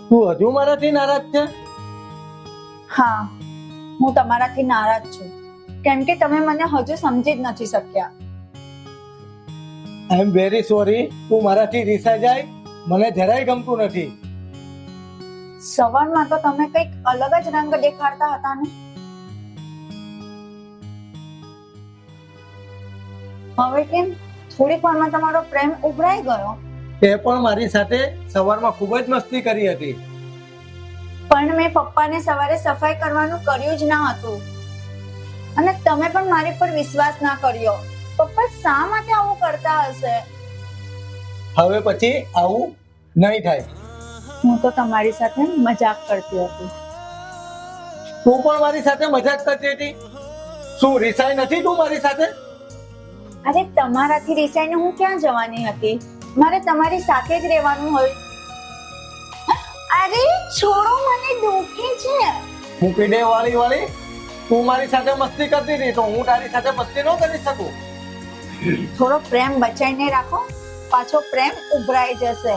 તું હજુ મારાથી નારાજ છે? હા, હું તમારાથી નારાજ છું કેમ કે તમે મને હજુ સમજી જ નથી શક્યા. આઈ એમ વેરી સોરી. તું મારાથી રીસાઈ જાય મને જરાય ગમતું નથી. સવારમાં તો તમે કંઈક અલગ જ રંગ દેખાડતા હતા ને. હવે કેમ થોડીક વારમાં તમારો પ્રેમ ઉભરાઈ ગયો? તે પણ મારી સાથે સવારમાં ખૂબ જ મસ્તી કરી હતી. પણ મેં પપ્પાને સવારે સફાઈ કરવાનું કર્યું જ ન હતું અને તમે પણ મારી પર વિશ્વાસ ના કર્યો. પપ્પા શા માટે આવું કરતા હશે? હવે પછી આવું નહીં થાય. હું તો તમારી સાથે મજાક કરતી હતી. તું પણ મારી સાથે મજાક કરતી હતી? શું રીસાઈ નથી તું મારી સાથે? અરે તમારાથી રિસાઈને હું ક્યાં જવાની હતી? મારે તમારી સાથે જ રહેવાનું હોય. અરે છોડો, મને દુખે છે. મૂકી દે વાળી. તું મારી સાથે મસ્તી કરતી હતી તો હું તારી સાથે મસ્તી ન કરી શકું. થોડો પ્રેમ બચાઈને રાખો, પાછો પ્રેમ ઉભરાઈ જશે.